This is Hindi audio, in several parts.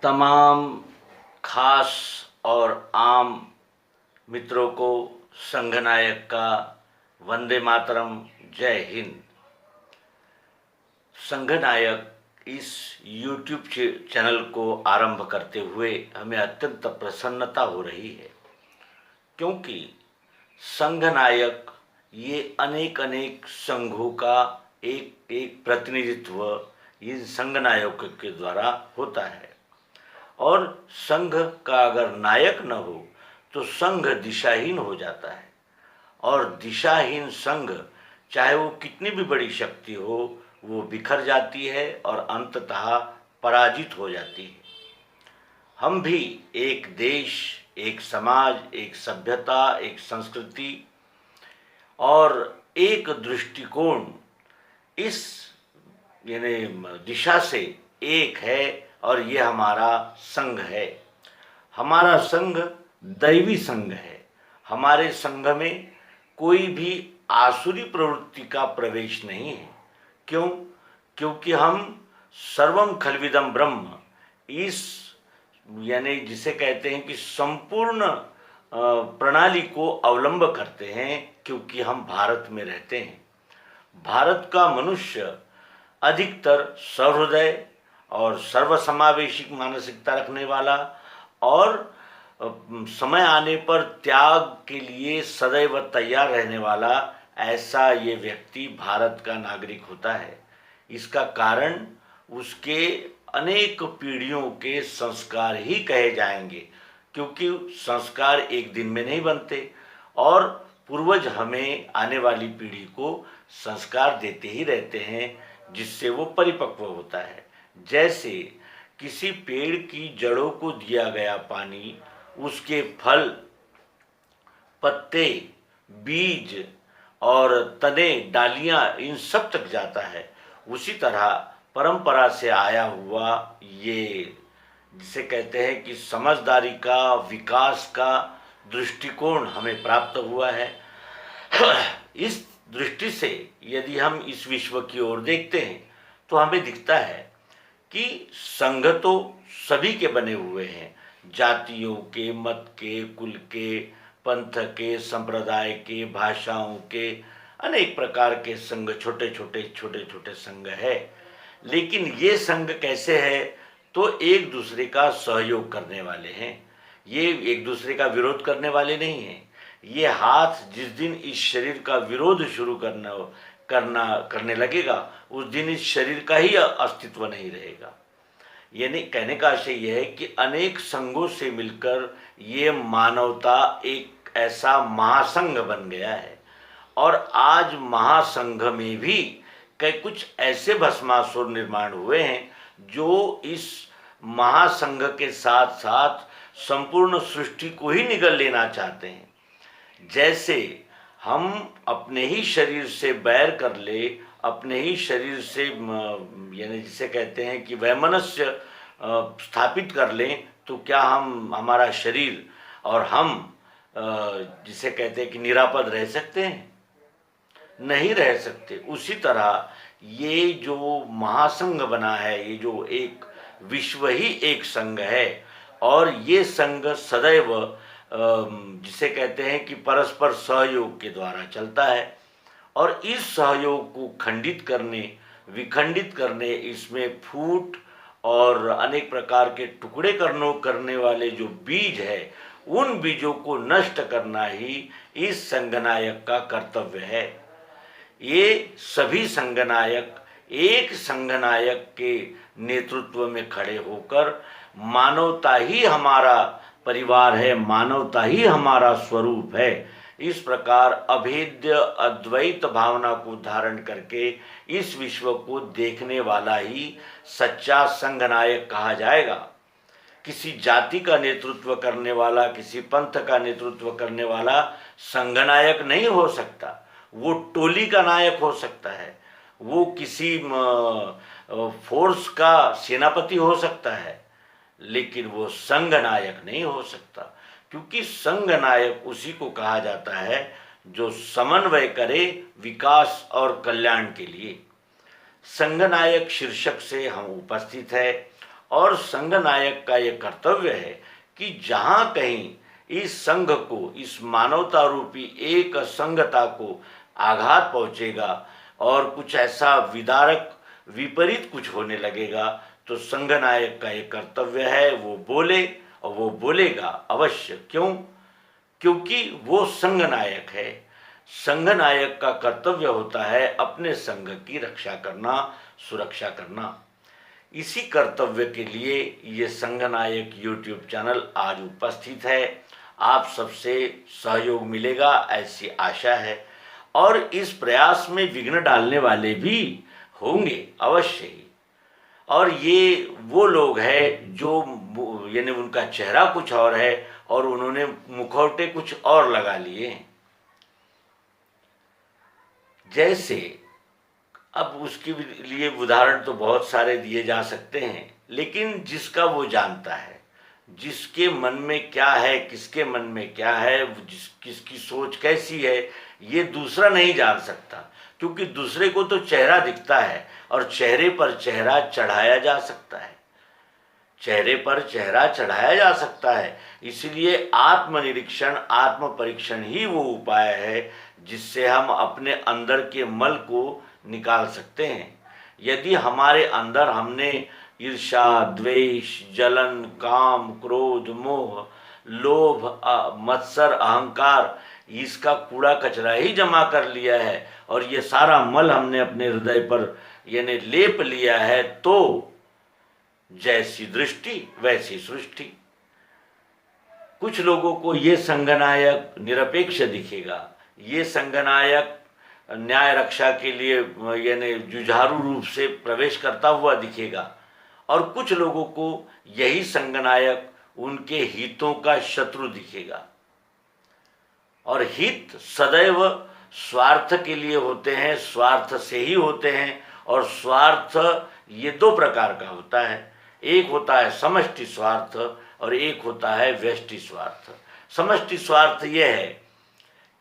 तमाम खास और आम मित्रों को संघ नायक का वंदे मातरम, जय हिंद। संघ नायक इस YouTube चैनल को आरंभ करते हुए हमें अत्यंत प्रसन्नता हो रही है, क्योंकि संघ नायक ये अनेक अनेक संघों का एक एक प्रतिनिधित्व इन संघ नायकों के द्वारा होता है। और संघ का अगर नायक न हो तो संघ दिशाहीन हो जाता है, और दिशाहीन संघ चाहे वो कितनी भी बड़ी शक्ति हो, वो बिखर जाती है और अंततः पराजित हो जाती है। हम भी एक देश, एक समाज, एक सभ्यता, एक संस्कृति और एक दृष्टिकोण इस यानी दिशा से एक है, और ये हमारा संघ है। हमारा संघ दैवी संघ है। हमारे संघ में कोई भी आसुरी प्रवृत्ति का प्रवेश नहीं है। क्यों? क्योंकि हम सर्वम खलविदम ब्रह्म, इस यानी जिसे कहते हैं कि संपूर्ण प्रणाली को अवलंब करते हैं, क्योंकि हम भारत में रहते हैं। भारत का मनुष्य अधिकतर सहृदय और सर्वसमावेशी मानसिकता रखने वाला और समय आने पर त्याग के लिए सदैव तैयार रहने वाला, ऐसा ये व्यक्ति भारत का नागरिक होता है। इसका कारण उसके अनेक पीढ़ियों के संस्कार ही कहे जाएंगे, क्योंकि संस्कार एक दिन में नहीं बनते और पूर्वज हमें आने वाली पीढ़ी को संस्कार देते ही रहते हैं, जिससे वो परिपक्व होता है। जैसे किसी पेड़ की जड़ों को दिया गया पानी उसके फल, पत्ते, बीज और तने, डालियां, इन सब तक जाता है, उसी तरह परंपरा से आया हुआ ये जिसे कहते हैं कि समझदारी का, विकास का दृष्टिकोण हमें प्राप्त हुआ है। इस दृष्टि से यदि हम इस विश्व की ओर देखते हैं तो हमें दिखता है कि संघ तो सभी के बने हुए हैं, जातियों के, मत के, कुल के, पंथ के, संप्रदाय के, भाषाओं के, अनेक प्रकार के संघ, छोटे छोटे संघ है। लेकिन ये संघ कैसे है? तो एक दूसरे का सहयोग करने वाले हैं। ये एक दूसरे का विरोध करने वाले नहीं हैं। ये हाथ जिस दिन इस शरीर का विरोध शुरू करने लगेगा, उस दिन इस शरीर का ही अस्तित्व नहीं रहेगा। यानी कहने का आशय यह है कि अनेक संघों से मिलकर ये मानवता एक ऐसा महासंघ बन गया है। और आज महासंघ में भी कई कुछ ऐसे भस्मासुर निर्माण हुए हैं जो इस महासंघ के साथ साथ संपूर्ण सृष्टि को ही निगल लेना चाहते हैं। जैसे हम अपने ही शरीर से बैर कर ले, अपने ही शरीर से यानी जिसे कहते हैं कि वैमनस्य स्थापित कर लें, तो क्या हमारा शरीर और हम जिसे कहते हैं कि निरापद रह सकते हैं? नहीं रह सकते। उसी तरह ये जो महासंघ बना है, ये जो एक विश्व ही एक संघ है, और ये संघ सदैव जिसे कहते हैं कि परस्पर सहयोग के द्वारा चलता है। और इस सहयोग को खंडित करने, विखंडित करने, इसमें फूट और अनेक प्रकार के टुकड़े करने वाले जो बीज है, उन बीजों को नष्ट करना ही इस संघनायक का कर्तव्य है। ये सभी संघनायक एक संघनायक के नेतृत्व में खड़े होकर, मानवता ही हमारा परिवार है, मानवता ही हमारा स्वरूप है, इस प्रकार अभेद्य अद्वैत भावना को धारण करके इस विश्व को देखने वाला ही सच्चा संघनायक कहा जाएगा। किसी जाति का नेतृत्व करने वाला, किसी पंथ का नेतृत्व करने वाला संघनायक नहीं हो सकता। वो टोली का नायक हो सकता है, वो किसी फोर्स का सेनापति हो सकता है, लेकिन वो संघ नायक नहीं हो सकता। क्योंकि संघ नायक उसी को कहा जाता है जो समन्वय करे विकास और कल्याण के लिए। संघ नायक शीर्षक से हम उपस्थित है, और संघ नायक का ये कर्तव्य है कि जहाँ कहीं इस संघ को, इस मानवता रूपी एक संघता को आघात पहुँचेगा और कुछ ऐसा विदारक विपरीत कुछ होने लगेगा, तो संघ नायक का ये कर्तव्य है वो बोले, और वो बोलेगा अवश्य। क्यों? क्योंकि वो संघ नायक है। संघ नायक का कर्तव्य होता है अपने संघ की रक्षा करना, सुरक्षा करना। इसी कर्तव्य के लिए ये संघ नायक यूट्यूब चैनल आज उपस्थित है। आप सबसे सहयोग मिलेगा ऐसी आशा है, और इस प्रयास में विघ्न डालने वाले भी होंगे अवश्य ही। और ये वो लोग हैं जो यानी उनका चेहरा कुछ और है और उन्होंने मुखौटे कुछ और लगा लिए हैं। जैसे अब उसके लिए उदाहरण तो बहुत सारे दिए जा सकते हैं, लेकिन जिसका वो जानता है, जिसके मन में क्या है, किसके मन में क्या है, किसकी सोच कैसी है, ये दूसरा नहीं जान सकता। क्योंकि दूसरे को तो चेहरा दिखता है और चेहरे पर चेहरा चढ़ाया जा सकता है, चेहरे पर चेहरा चढ़ाया जा सकता है। इसलिए आत्मनिरीक्षण, आत्म परीक्षण ही वो उपाय है जिससे हम अपने अंदर के मल को निकाल सकते हैं। यदि हमारे अंदर हमने ईर्ष्या, द्वेष, जलन, काम, क्रोध, मोह, लोभ, मत्सर, अहंकार, इसका कूड़ा कचरा ही जमा कर लिया है और ये सारा मल हमने अपने हृदय पर यानी लेप लिया है, तो जैसी दृष्टि वैसी सृष्टि। कुछ लोगों को ये संघनायक निरपेक्ष दिखेगा, ये संघनायक न्याय रक्षा के लिए यानी जुझारू रूप से प्रवेश करता हुआ दिखेगा, और कुछ लोगों को यही संघनायक उनके हितों का शत्रु दिखेगा। और हित सदैव स्वार्थ के लिए होते हैं, स्वार्थ से ही होते हैं। और स्वार्थ ये दो प्रकार का होता है, एक होता है समष्टि स्वार्थ और एक होता है व्यष्टि स्वार्थ। समष्टि स्वार्थ ये है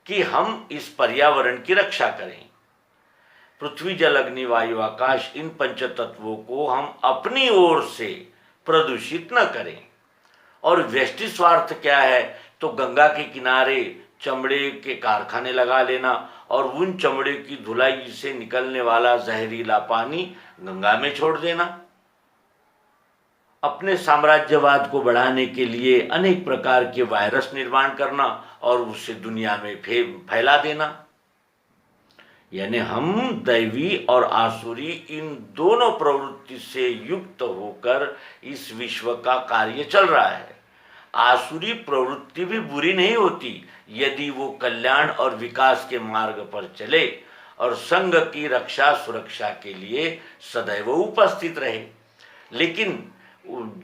कि हम इस पर्यावरण की रक्षा करें, पृथ्वी, जल, अग्नि, वायु, आकाश, इन पंच तत्वों को हम अपनी ओर से प्रदूषित न करें। और व्यष्टि स्वार्थ क्या है? तो गंगा के किनारे चमड़े के कारखाने लगा लेना और उन चमड़े की धुलाई से निकलने वाला जहरीला पानी गंगा में छोड़ देना, अपने साम्राज्यवाद को बढ़ाने के लिए अनेक प्रकार के वायरस निर्माण करना और उसे दुनिया में फैला देना। यानी हम दैवी और आसुरी इन दोनों प्रवृत्ति से युक्त होकर इस विश्व का कार्य चल रहा है। आसुरी प्रवृत्ति भी बुरी नहीं होती यदि वो कल्याण और विकास के मार्ग पर चले और संघ की रक्षा सुरक्षा के लिए सदैव उपस्थित रहे। लेकिन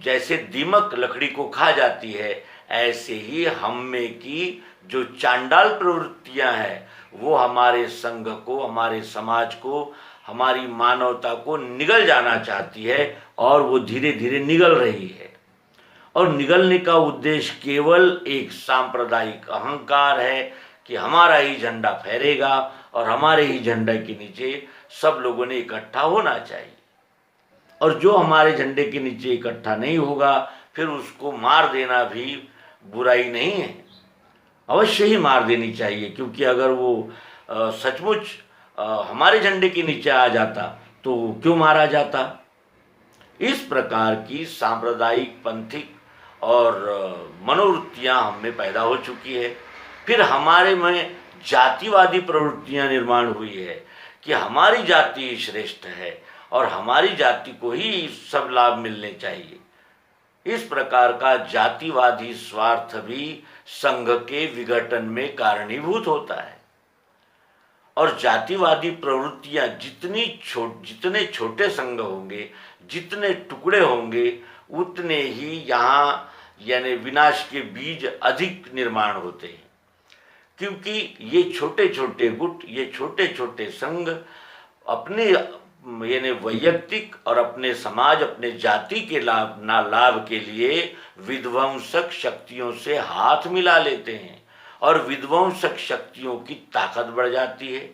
जैसे दीमक लकड़ी को खा जाती है, ऐसे ही हम में की जो चांडाल प्रवृत्तियां हैं वो हमारे संघ को, हमारे समाज को, हमारी मानवता को निगल जाना चाहती है, और वो धीरे धीरे निगल रही है। और निगलने का उद्देश्य केवल एक सांप्रदायिक अहंकार है कि हमारा ही झंडा फहरेगा और हमारे ही झंडे के नीचे सब लोगों ने इकट्ठा होना चाहिए। और जो हमारे झंडे के नीचे इकट्ठा नहीं होगा फिर उसको मार देना भी बुराई नहीं है, अवश्य ही मार देनी चाहिए। क्योंकि अगर वो सचमुच हमारे झंडे के नीचे आ जाता तो क्यों मारा जाता। इस प्रकार की सांप्रदायिक, पंथिक और मनोवृत्तियां हम में पैदा हो चुकी है। फिर हमारे में जातिवादी प्रवृत्तियां निर्माण हुई है कि हमारी जाति ही श्रेष्ठ है और हमारी जाति को ही सब लाभ मिलने चाहिए। इस प्रकार का जातिवादी स्वार्थ भी संघ के विघटन में कारणीभूत होता है। और जातिवादी प्रवृत्तियां जितने छोटे संघ होंगे, जितने टुकड़े होंगे, उतने ही यहाँ यानी विनाश के बीज अधिक निर्माण होते हैं। क्योंकि ये छोटे छोटे गुट, ये छोटे छोटे संघ अपने यानी वैयक्तिक और अपने समाज, अपने जाति के लाभ के लिए विध्वंसक शक्तियों से हाथ मिला लेते हैं और विध्वंसक शक्तियों की ताकत बढ़ जाती है।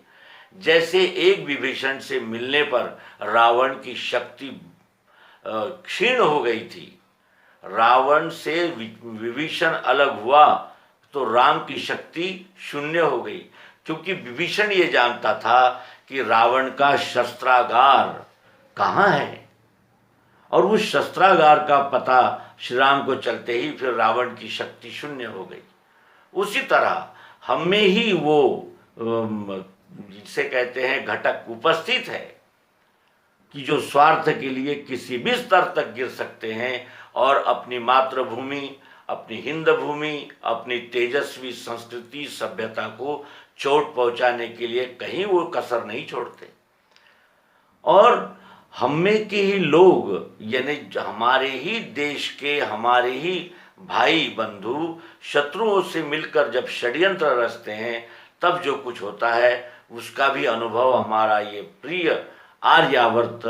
जैसे एक विभीषण से मिलने पर रावण की शक्ति क्षीण हो गई थी। रावण से विभीषण अलग हुआ तो राम की शक्ति शून्य हो गई, क्योंकि विभीषण ये जानता था कि रावण का शस्त्रागार कहाँ है, और उस शस्त्रागार का पता श्री राम को चलते ही फिर रावण की शक्ति शून्य हो गई। उसी तरह हम में ही वो जिसे कहते हैं घटक उपस्थित है कि जो स्वार्थ के लिए किसी भी स्तर तक गिर सकते हैं और अपनी मातृभूमि, अपनी हिंद भूमि, अपनी तेजस्वी संस्कृति सभ्यता को चोट पहुंचाने के लिए कहीं वो कसर नहीं छोड़ते। और हम में के ही लोग, यानी हमारे ही देश के, हमारे ही भाई बंधु शत्रुओं से मिलकर जब षड्यंत्र रचते हैं, तब जो कुछ होता है उसका भी अनुभव हमारा ये प्रिय आर्यावर्त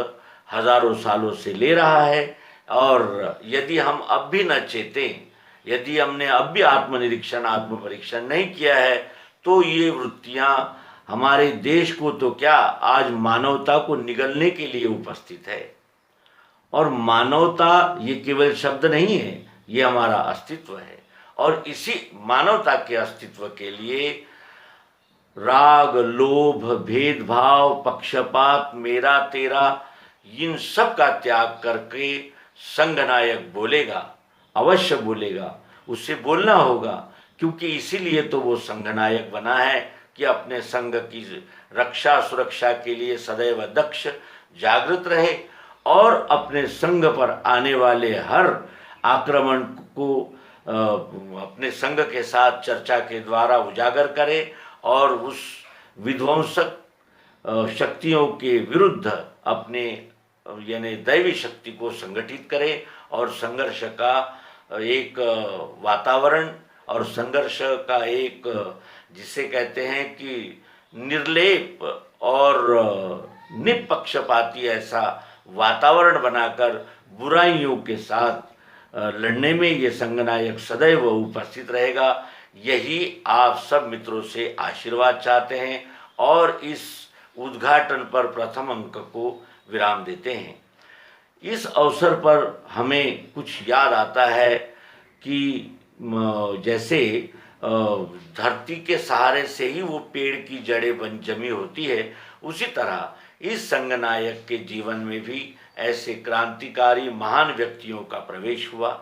हजारों सालों से ले रहा है। और यदि हम अब भी न चेतें, यदि हमने अब भी आत्मनिरीक्षण, आत्मपरीक्षण नहीं किया है, तो ये वृत्तियाँ हमारे देश को तो क्या, आज मानवता को निगलने के लिए उपस्थित है। और मानवता ये केवल शब्द नहीं है, ये हमारा अस्तित्व है। और इसी मानवता के अस्तित्व के लिए राग, लोभ, भेदभाव, पक्षपात, मेरा तेरा, इन सब का त्याग करके संघनायक बोलेगा, अवश्य बोलेगा, उससे बोलना होगा, क्योंकि इसीलिए तो वो संघनायक बना है कि अपने संघ की रक्षा सुरक्षा के लिए सदैव दक्ष, जागृत रहे और अपने संघ पर आने वाले हर आक्रमण को अपने संघ के साथ चर्चा के द्वारा उजागर करे और उस विध्वंसक शक्तियों के विरुद्ध अपने यानी दैवी शक्ति को संगठित करे और संघर्ष का एक वातावरण और संघर्ष का एक जिसे कहते हैं कि निर्लेप और निपक्षपाती ऐसा वातावरण बनाकर बुराइयों के साथ लड़ने में ये संघनायक सदैव उपस्थित रहेगा। यही आप सब मित्रों से आशीर्वाद चाहते हैं और इस उद्घाटन पर प्रथम अंक को विराम देते हैं। इस अवसर पर हमें कुछ याद आता है कि जैसे धरती के सहारे से ही वो पेड़ की जड़ें बन जमी होती है, उसी तरह इस संघनायक के जीवन में भी ऐसे क्रांतिकारी महान व्यक्तियों का प्रवेश हुआ।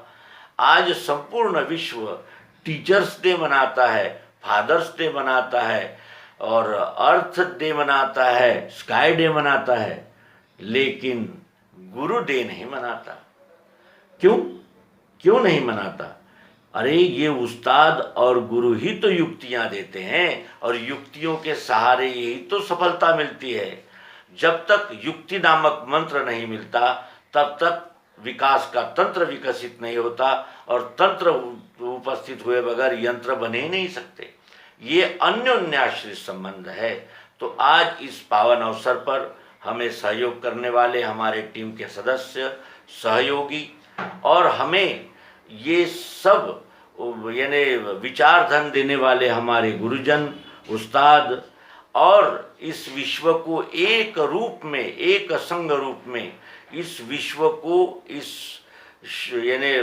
आज संपूर्ण विश्व टीचर्स डे मनाता है, फादर्स डे मनाता है और अर्थ डे मनाता है, स्काई डे मनाता है, लेकिन गुरु डे नहीं मनाता। क्यों नहीं मनाता? अरे ये उस्ताद और गुरु ही तो युक्तियां देते हैं और युक्तियों के सहारे ही तो सफलता मिलती है। जब तक युक्ति नामक मंत्र नहीं मिलता तब तक विकास का तंत्र विकसित नहीं होता और तंत्र उपस्थित हुए बगैर यंत्र बने ही नहीं सकते। ये अन्योन्याश्रित संबंध है। तो आज इस पावन अवसर पर हमें सहयोग करने वाले हमारे टीम के सदस्य, सहयोगी और हमें ये सब यानी विचार धन देने वाले हमारे गुरुजन, उस्ताद और इस विश्व को एक रूप में, एक संग रूप में इस विश्व को इस यानी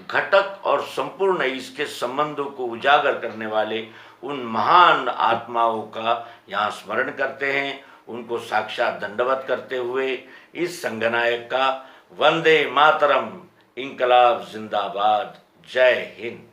घटक और संपूर्ण इसके संबंधों को उजागर करने वाले उन महान आत्माओं का यहाँ स्मरण करते हैं। उनको साक्षात दंडवत करते हुए इस संघनायक का वंदे मातरम, इंकलाब जिंदाबाद, जय हिंद।